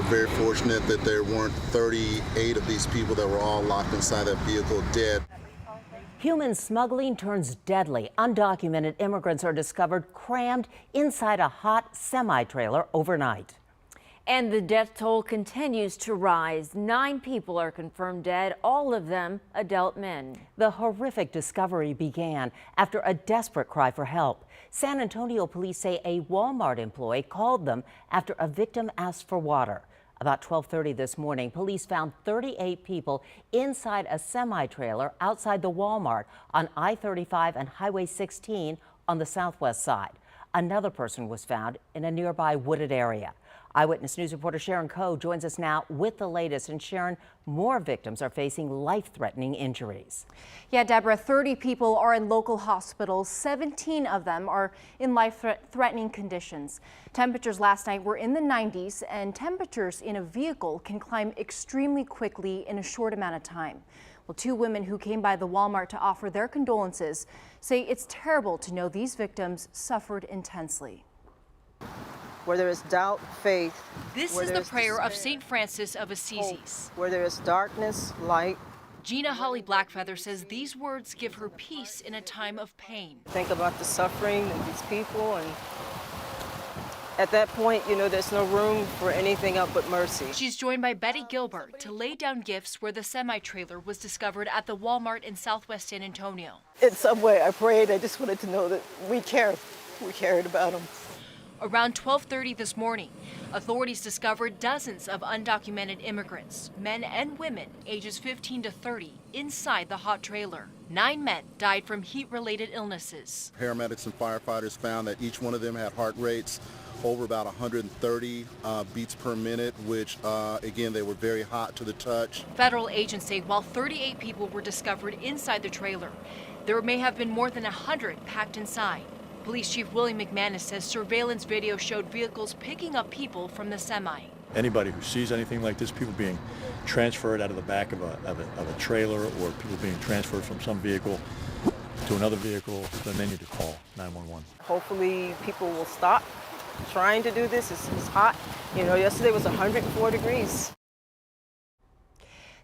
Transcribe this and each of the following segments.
very fortunate that there weren't 38 of these people that were all locked inside that vehicle dead. Human smuggling turns deadly. Undocumented immigrants are discovered crammed inside a hot semi-trailer overnight. And the death toll continues to rise. 9 people are confirmed dead, all of them adult men. The horrific discovery began after a desperate cry for help. San Antonio police say a Walmart employee called them after a victim asked for water. About 12:30 this morning, police found 38 people inside a semi-trailer outside the Walmart on I-35 and Highway 16 on the southwest side. Another person was found in a nearby wooded area. Eyewitness News reporter Sharon Coe joins us now with the latest. And Sharon, more victims are facing life-threatening injuries. Yeah, Deborah, 30 people are in local hospitals. 17 of them are in life-threatening conditions. Temperatures last night were in the 90s, and temperatures in a vehicle can climb extremely quickly in a short amount of time. Well, 2 women who came by the Walmart to offer their condolences say it's terrible to know these victims suffered intensely. Where there is doubt, faith. This is the prayer of St. Francis of Assisi's. Where there is darkness, light. Gina Holly Blackfeather says these words give her peace in a time of pain. Think about the suffering of these people, and at that point, you know, there's no room for anything else but mercy. She's joined by Betty Gilbert to lay down gifts where the semi-trailer was discovered at the Walmart in southwest San Antonio. In some way, I prayed. I just wanted to know that we cared. We cared about them. Around 12:30 this morning, authorities discovered dozens of undocumented immigrants, men and women, ages 15 to 30, inside the hot trailer. 9 men died from heat-related illnesses. Paramedics and firefighters found that each one of them had heart rates over about 130 beats per minute, which, again, they were very hot to the touch. Federal agents say while 38 people were discovered inside the trailer, there may have been more than 100 packed inside. Police Chief William McManus says surveillance video showed vehicles picking up people from the semi. Anybody who sees anything like this, people being transferred out of the back of a trailer, or people being transferred from some vehicle to another vehicle, then they need to call 911. Hopefully people will stop trying to do this. It's hot. You know, yesterday was 104 degrees.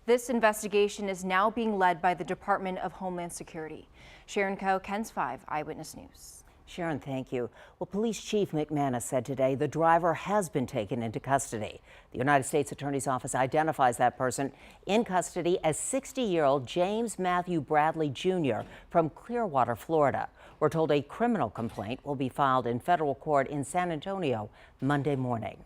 This investigation is now being led by the Department of Homeland Security. Sharon Coe, KENS 5 Eyewitness News. Sharon, thank you. Well, Police Chief McManus said today the driver has been taken into custody. The United States Attorney's Office identifies that person in custody as 60-year-old James Matthew Bradley Jr. from Clearwater, Florida. We're told a criminal complaint will be filed in federal court in San Antonio Monday morning.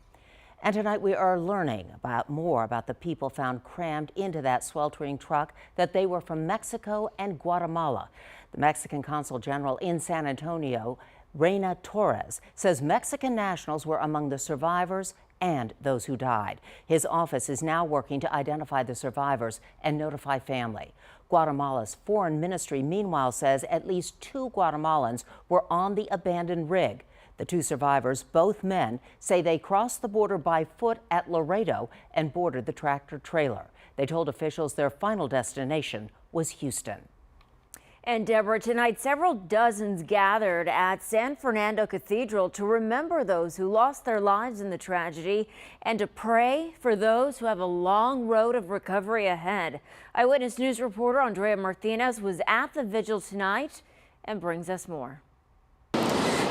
And tonight we are learning more about the people found crammed into that sweltering truck, that they were from Mexico and Guatemala. The Mexican Consul General in San Antonio, Reina Torres, says Mexican nationals were among the survivors and those who died. His office is now working to identify the survivors and notify family. Guatemala's foreign ministry, meanwhile, says at least 2 Guatemalans were on the abandoned rig. The 2 survivors, both men, say they crossed the border by foot at Laredo and boarded the tractor trailer. They told officials their final destination was Houston. And Deborah, tonight several dozens gathered at San Fernando Cathedral to remember those who lost their lives in the tragedy and to pray for those who have a long road of recovery ahead. Eyewitness News reporter Andrea Martinez was at the vigil tonight and brings us more.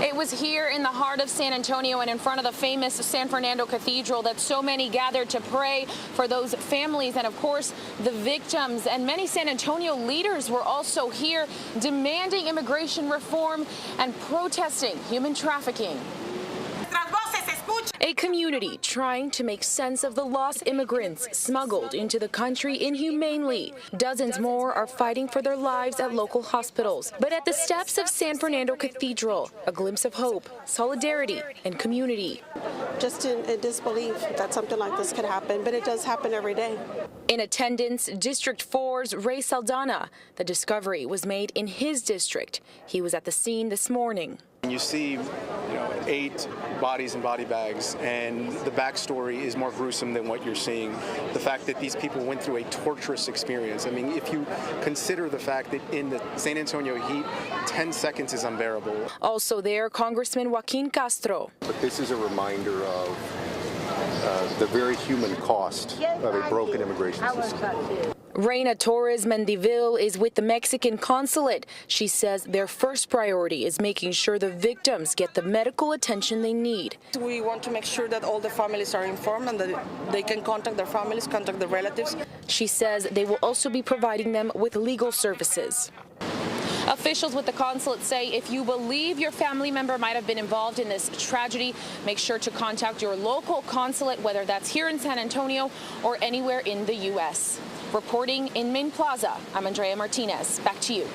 It was here in the heart of San Antonio and in front of the famous San Fernando Cathedral that so many gathered to pray for those families and, of course, the victims. And many San Antonio leaders were also here demanding immigration reform and protesting human trafficking. A community trying to make sense of the lost immigrants smuggled into the country inhumanely. Dozens more are fighting for their lives at local hospitals. But at the steps of San Fernando Cathedral, a glimpse of hope, solidarity, and community. Just in disbelief that something like this could happen, but it does happen every day. In attendance, District 4's Ray Saldana. The discovery was made in his district. He was at the scene this morning. You see, 8 bodies in body bags, and the backstory is more gruesome than what you're seeing. The fact that these people went through a torturous experience. I mean, if you consider the fact that in the San Antonio heat, 10 seconds is unbearable. Also there, Congressman Joaquin Castro. But this is a reminder of the very human cost of a broken immigration system. Reina Torres Mendivil is with the Mexican consulate. She says their first priority is making sure the victims get the medical attention they need. We want to make sure that all the families are informed and that they can contact their families, contact their relatives. She says they will also be providing them with legal services. Officials with the consulate say if you believe your family member might have been involved in this tragedy, make sure to contact your local consulate, whether that's here in San Antonio or anywhere in the U.S. Reporting in Main Plaza, I'm Andrea Martinez. Back to you.